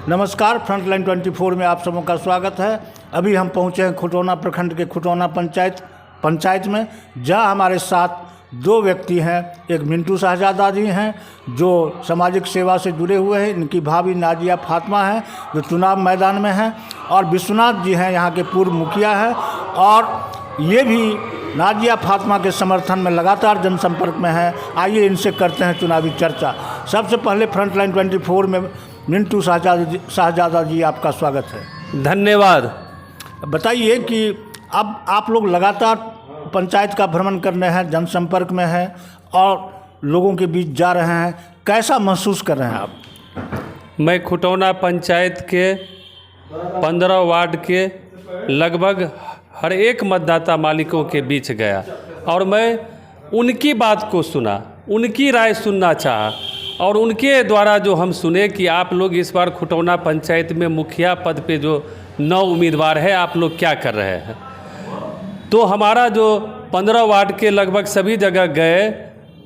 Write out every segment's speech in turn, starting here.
नमस्कार, फ्रंटलाइन 24 में आप सबों का स्वागत है। अभी हम पहुंचे हैं खुटौना प्रखंड के खुटौना पंचायत में, जहां हमारे साथ दो व्यक्ति हैं। एक मिंटू शाहजादा जी हैं जो सामाजिक सेवा से जुड़े हुए हैं, इनकी भाभी नाजिया फातिमा हैं जो चुनाव मैदान में हैं, और विश्वनाथ जी हैं यहाँ के पूर्व मुखिया हैं, और ये भी नाजिया फातिमा के समर्थन में लगातार जनसंपर्क में हैं। आइए इनसे करते हैं चुनावी चर्चा। सबसे पहले फ्रंटलाइन 24 में मिंटू शाहजादा जी, आपका स्वागत है। धन्यवाद। बताइए कि अब आप लोग लगातार पंचायत का भ्रमण कर रहे हैं, जनसंपर्क में हैं और लोगों के बीच जा रहे हैं, कैसा महसूस कर रहे हैं आप? मैं खुटौना पंचायत के 15 वार्ड के लगभग हर एक मतदाता मालिकों के बीच गया और मैं उनकी बात को सुना, उनकी राय सुनना चाहा, और उनके द्वारा जो हम सुने कि आप लोग इस बार खुटौना पंचायत में मुखिया पद पे जो 9 उम्मीदवार है, आप लोग क्या कर रहे हैं। तो हमारा जो 15 वार्ड के लगभग सभी जगह गए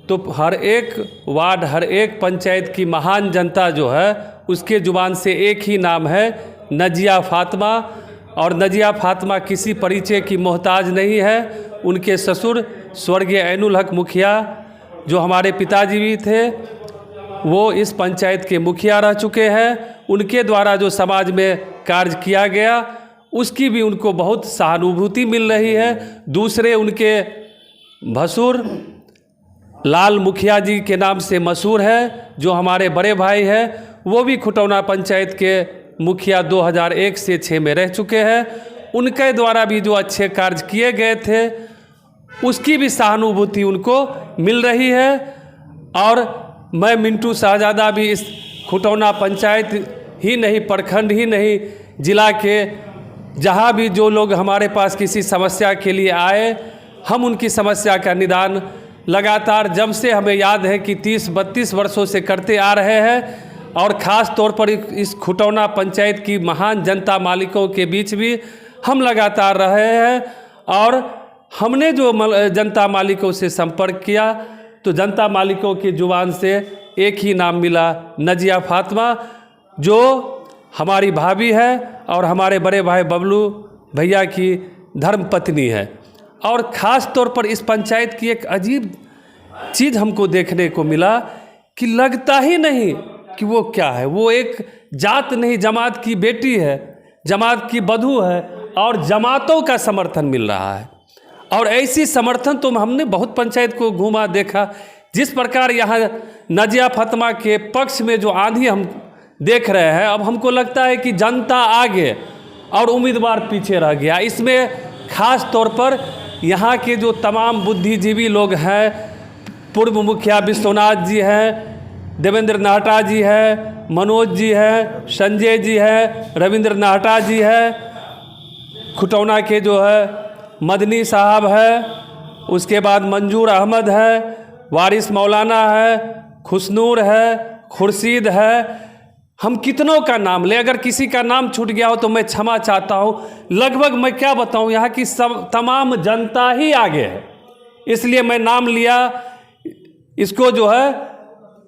तो हर एक वार्ड, हर एक पंचायत की महान जनता जो है उसके ज़ुबान से एक ही नाम है, नाजिया फातिमा। और नाजिया फातिमा किसी परिचय की मोहताज नहीं है। उनके ससुर स्वर्गीय ऐनुल हक मुखिया जो हमारे पिताजी भी थे, वो इस पंचायत के मुखिया रह चुके हैं। उनके द्वारा जो समाज में कार्य किया गया उसकी भी उनको बहुत सहानुभूति मिल रही है। दूसरे उनके भसुर लाल मुखिया जी के नाम से मशहूर है, जो हमारे बड़े भाई हैं, वो भी खुटौना पंचायत के मुखिया 2001 से 6 में रह चुके हैं। उनके द्वारा भी जो अच्छे कार्य किए गए थे उसकी भी सहानुभूति उनको मिल रही है। और मैं मिंटू शाहजादा भी इस खुटौना पंचायत ही नहीं, प्रखंड ही नहीं, जिला के जहाँ भी जो लोग हमारे पास किसी समस्या के लिए आए, हम उनकी समस्या का निदान लगातार जब से हमें याद है कि 30-32 वर्षों से करते आ रहे हैं। और ख़ास तौर पर इस खुटौना पंचायत की महान जनता मालिकों के बीच भी हम लगातार रहे हैं। और हमने जो जनता मालिकों से संपर्क किया तो जनता मालिकों की जुबान से एक ही नाम मिला, नाजिया फातिमा, जो हमारी भाभी है और हमारे बड़े भाई बबलू भैया की धर्मपत्नी है। और ख़ास तौर पर इस पंचायत की एक अजीब चीज़ हमको देखने को मिला कि लगता ही नहीं कि वो क्या है, वो एक जात नहीं, जमात की बेटी है, जमात की बधू है, और जमातों का समर्थन मिल रहा है। और ऐसी समर्थन तो हमने बहुत पंचायत को घूमा देखा। जिस प्रकार यहाँ नाजिया फातिमा के पक्ष में जो आंधी हम देख रहे हैं, अब हमको लगता है कि जनता आगे और उम्मीदवार पीछे रह गया। इसमें खास तौर पर यहाँ के जो तमाम बुद्धिजीवी लोग हैं, पूर्व मुखिया विश्वनाथ जी हैं, देवेंद्र नाहटा जी है, मनोज जी है, संजय जी है, रविंद्र नाहटा जी है, खुटौना के जो है मदनी साहब है, उसके बाद मंजूर अहमद है, वारिस मौलाना है, खुशनूर है, खुर्शीद है। हम कितनों का नाम ले, अगर किसी का नाम छूट गया हो तो मैं क्षमा चाहता हूँ। लगभग मैं क्या बताऊँ, यहाँ की सब तमाम जनता ही आगे है, इसलिए मैं नाम लिया। इसको जो है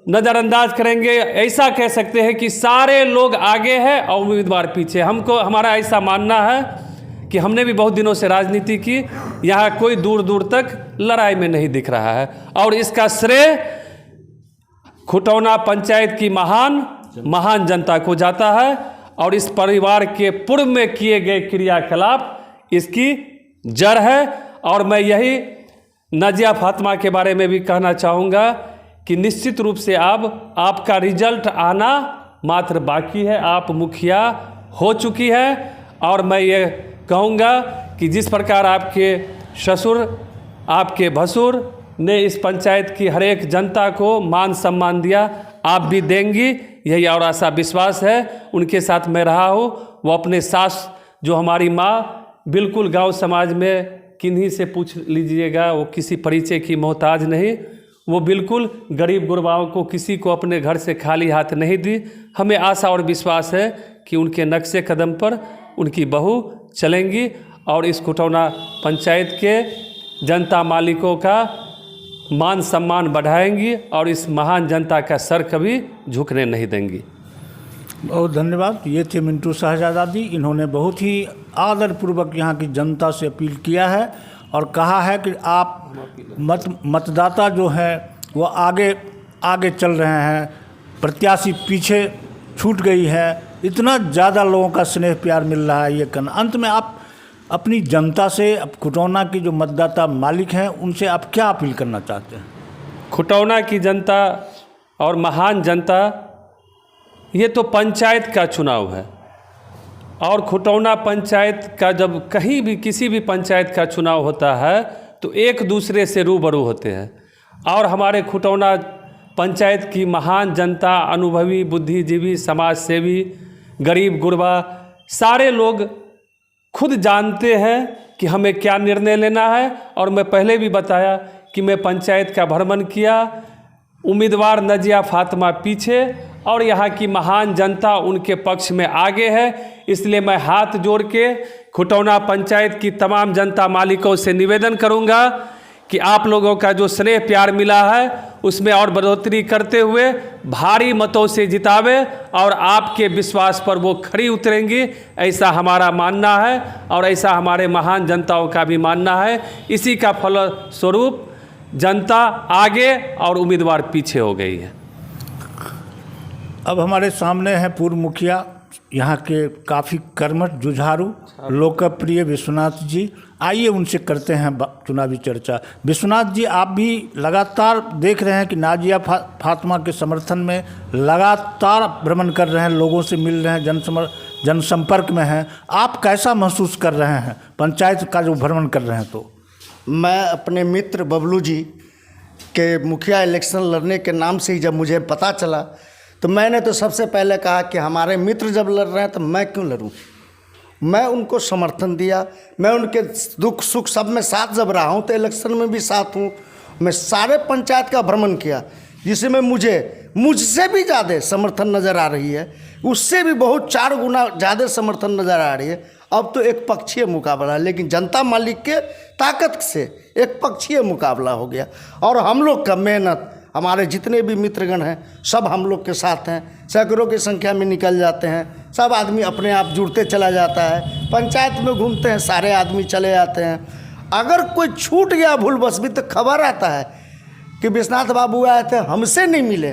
नज़रअंदाज करेंगे, ऐसा कह सकते हैं कि सारे लोग आगे हैं और उम्मीदवार पीछे। हमको हमारा ऐसा मानना है कि हमने भी बहुत दिनों से राजनीति की, यहाँ कोई दूर दूर तक लड़ाई में नहीं दिख रहा है। और इसका श्रेय खुटौना पंचायत की महान जनता को जाता है। और इस परिवार के पूर्व में किए गए क्रियाकलाप इसकी जड़ है। और मैं यही नाजिया फातिमा के बारे में भी कहना चाहूँगा कि निश्चित रूप से अब आपका रिजल्ट आना मात्र बाकी है। आप मुखिया हो चुकी है। और मैं ये कहूँगा कि जिस प्रकार आपके ससुर, आपके भसुर ने इस पंचायत की हर एक जनता को मान सम्मान दिया, आप भी देंगी, यही और आशा विश्वास है। उनके साथ मैं रहा हूँ। वो अपने सास जो हमारी माँ, बिल्कुल गांव समाज में किन्हीं से पूछ लीजिएगा, वो किसी परिचय की मोहताज नहीं। वो बिल्कुल गरीब गुरबाओं को, किसी को अपने घर से खाली हाथ नहीं दी। हमें आशा और विश्वास है कि उनके नक्शे कदम पर उनकी बहू चलेंगी और इस खुटौना पंचायत के जनता मालिकों का मान सम्मान बढ़ाएंगी और इस महान जनता का सर कभी झुकने नहीं देंगी। बहुत धन्यवाद। ये थे मिंटू शहजादी। इन्होंने बहुत ही आदरपूर्वक यहाँ की जनता से अपील किया है और कहा है कि आप मतदाता जो है वो आगे आगे चल रहे हैं, प्रत्याशी पीछे छूट गई है, इतना ज़्यादा लोगों का स्नेह प्यार मिल रहा है। ये कहना अंत में आप अपनी जनता से, अब खुटौना की जो मतदाता मालिक हैं, उनसे आप क्या अपील करना चाहते हैं? खुटौना की जनता और महान जनता, ये तो पंचायत का चुनाव है और खुटौना पंचायत का जब कहीं भी किसी भी पंचायत का चुनाव होता है तो एक दूसरे से रूबरू होते हैं और हमारे खुटौना पंचायत की महान जनता, अनुभवी, बुद्धिजीवी, समाज सेवी, गरीब गुरबा सारे लोग खुद जानते हैं कि हमें क्या निर्णय लेना है। और मैं पहले भी बताया कि मैं पंचायत का भ्रमण किया, उम्मीदवार नजिया फातिमा पीछे और यहाँ की महान जनता उनके पक्ष में आगे है। इसलिए मैं हाथ जोड़ के खुटौना पंचायत की तमाम जनता मालिकों से निवेदन करूँगा कि आप लोगों का जो स्नेह प्यार मिला है उसमें और बढ़ोतरी करते हुए भारी मतों से जितावे और आपके विश्वास पर वो खरी उतरेंगी, ऐसा हमारा मानना है और ऐसा हमारे महान जनताओं का भी मानना है। इसी का फलस्वरूप जनता आगे और उम्मीदवार पीछे हो गई है। अब हमारे सामने हैं पूर्व मुखिया, यहाँ के काफ़ी कर्मठ, जुझारू, लोकप्रिय विश्वनाथ जी। आइए उनसे करते हैं चुनावी चर्चा। विश्वनाथ जी, आप भी लगातार देख रहे हैं कि नाजिया फातिमा के समर्थन में लगातार भ्रमण कर रहे हैं, लोगों से मिल रहे हैं, जनसंपर्क में हैं। आप कैसा महसूस कर रहे हैं पंचायत का जो भ्रमण कर रहे हैं? तो मैं अपने मित्र बबलू जी के मुखिया इलेक्शन लड़ने के नाम से ही जब मुझे पता चला तो मैंने तो सबसे पहले कहा कि हमारे मित्र जब लड़ रहे हैं तो मैं क्यों लड़ूं। मैं उनको समर्थन दिया, मैं उनके दुख सुख सब में साथ जब रहा हूं तो इलेक्शन में भी साथ हूं। मैं सारे पंचायत का भ्रमण किया जिसमें मुझसे भी ज़्यादा समर्थन नज़र आ रही है, उससे भी बहुत 4 गुना ज़्यादा समर्थन नज़र आ रही है। अब तो एक पक्षीय मुकाबला है, लेकिन जनता मालिक के ताकत से एक पक्षीय मुकाबला हो गया और हम लोग का मेहनत, हमारे जितने भी मित्रगण हैं सब हम लोग के साथ हैं, सैकड़ों की संख्या में निकल जाते हैं। सब आदमी अपने आप जुड़ते चला जाता है, पंचायत में घूमते हैं, सारे आदमी चले जाते हैं। अगर कोई छूट गया भूल बस भी तो खबर आता है कि विश्वनाथ बाबू आए थे, हमसे नहीं मिले,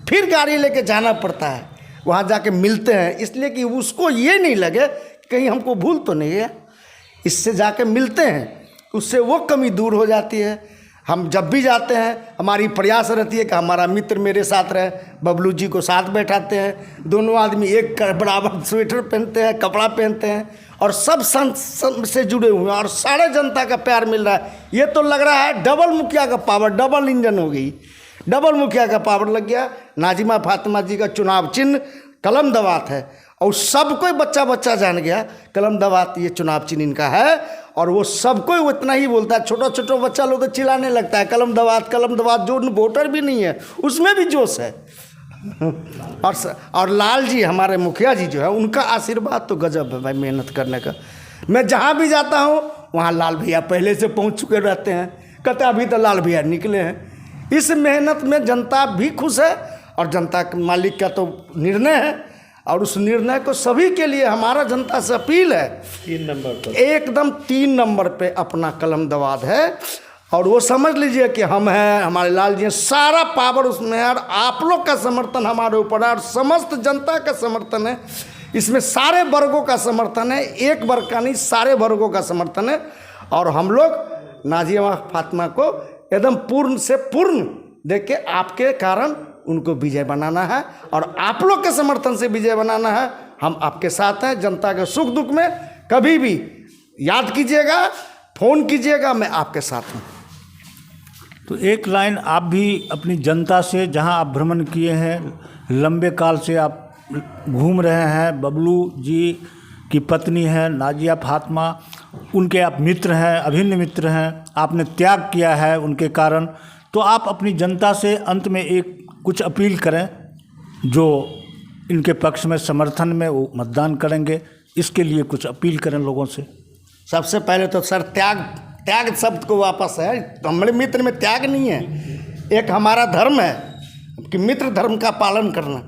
फिर गाड़ी लेके जाना पड़ता है, वहाँ जाके मिलते हैं, इसलिए कि उसको ये नहीं लगे कहीं हमको भूल तो नहीं है। इससे जाके मिलते हैं, उससे वो कमी दूर हो जाती है। हम जब भी जाते हैं हमारी प्रयास रहती है कि हमारा मित्र मेरे साथ रहे। बबलू जी को साथ बैठाते हैं, दोनों आदमी एक बराबर स्वेटर पहनते हैं, कपड़ा पहनते हैं और सब संत से जुड़े हुए हैं और सारे जनता का प्यार मिल रहा है। ये तो लग रहा है डबल मुखिया का पावर, डबल इंजन हो गई, डबल मुखिया का पावर लग गया। नाजिया फातिमा जी का चुनाव चिन्ह कलम दवात है और सब कोई बच्चा बच्चा जान गया कलम दवात ये चुनाव चिन्ह इनका है और वो सब कोई उतना ही बोलता है। छोटा छोटा बच्चा लोग तो चिल्लाने लगता है कलम दवात, जो वोटर भी नहीं है उसमें भी जोश है। और लाल जी हमारे मुखिया जी जो है उनका आशीर्वाद तो गजब है भाई, मेहनत करने का। मैं जहाँ भी जाता हूँ वहाँ लाल भैया पहले से पहुँच चुके रहते हैं, कहते अभी तो लाल भैया निकले हैं। इस मेहनत में जनता भी खुश है और जनता के मालिक का तो निर्णय है और उस निर्णय को सभी के लिए हमारा जनता से अपील है 3 नंबर पर, एकदम 3 नंबर पे अपना कलम दवाद है और वो समझ लीजिए कि हम हैं, हमारे लाल जी, सारा पावर उसमें है और आप लोग का समर्थन हमारे ऊपर है और समस्त जनता का समर्थन है। इसमें सारे वर्गों का समर्थन है, एक वर्ग का नहीं, सारे वर्गों का समर्थन है और हम लोग नाजिया फातिमा को एकदम पूर्ण से पूर्ण देख के आपके कारण उनको विजय बनाना है और आप लोग के समर्थन से विजय बनाना है। हम आपके साथ हैं, जनता के सुख दुख में कभी भी याद कीजिएगा, फ़ोन कीजिएगा, मैं आपके साथ हूँ। तो एक लाइन आप भी अपनी जनता से, जहां आप भ्रमण किए हैं, लंबे काल से आप घूम रहे हैं, बबलू जी की पत्नी है नाजिया फातिमा, उनके आप मित्र हैं, अभिन्न मित्र हैं, आपने त्याग किया है उनके कारण, तो आप अपनी जनता से अंत में एक कुछ अपील करें जो इनके पक्ष में समर्थन में वो मतदान करेंगे, इसके लिए कुछ अपील करें लोगों से। सबसे पहले तो सर त्याग शब्द को वापस है, हमारे मित्र में त्याग नहीं है, एक हमारा धर्म है कि मित्र धर्म का पालन करना।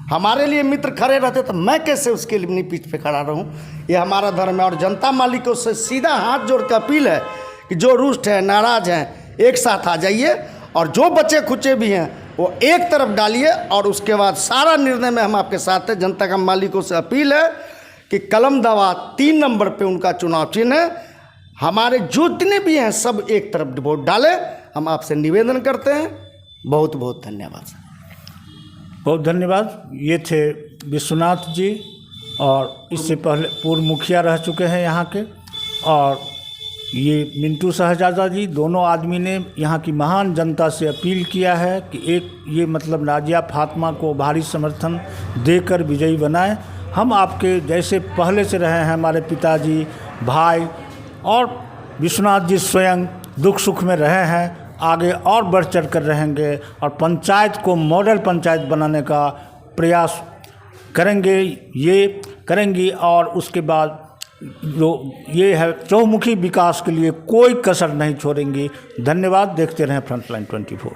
हमारे लिए मित्र खड़े रहते तो मैं कैसे उसके लिए पीठ पे खड़ा रहूं? ये हमारा धर्म है। और जनता मालिकों से सीधा हाथ जोड़ के अपील है कि जो रुष्ट है, नाराज हैं, एक साथ आ जाइए और जो बचे खुचे भी हैं वो एक तरफ डालिए और उसके बाद सारा निर्णय में हम आपके साथ हैं। जनता का मालिकों से अपील है कि कलम दवा 3 नंबर पे उनका चुनाव चिन्ह है। हमारे जितने भी हैं सब एक तरफ वोट डालें, हम आपसे निवेदन करते हैं। बहुत बहुत धन्यवाद सर। बहुत धन्यवाद। ये थे विश्वनाथ जी और इससे पहले पूर्व मुखिया रह चुके हैं यहाँ के, और ये मिंटू शहजादा जी। दोनों आदमी ने यहाँ की महान जनता से अपील किया है कि एक ये मतलब नाजिया फातिमा को भारी समर्थन देकर विजयी बनाएं। हम आपके जैसे पहले से रहे हैं, हमारे पिताजी, भाई और विश्वनाथ जी स्वयं दुख सुख में रहे हैं, आगे और बढ़ चढ़ कर रहेंगे और पंचायत को मॉडल पंचायत बनाने का प्रयास करेंगी और उसके बाद जो ये है चहुमुखी विकास के लिए कोई कसर नहीं छोड़ेंगी। धन्यवाद। देखते रहें फ्रंटलाइन 24।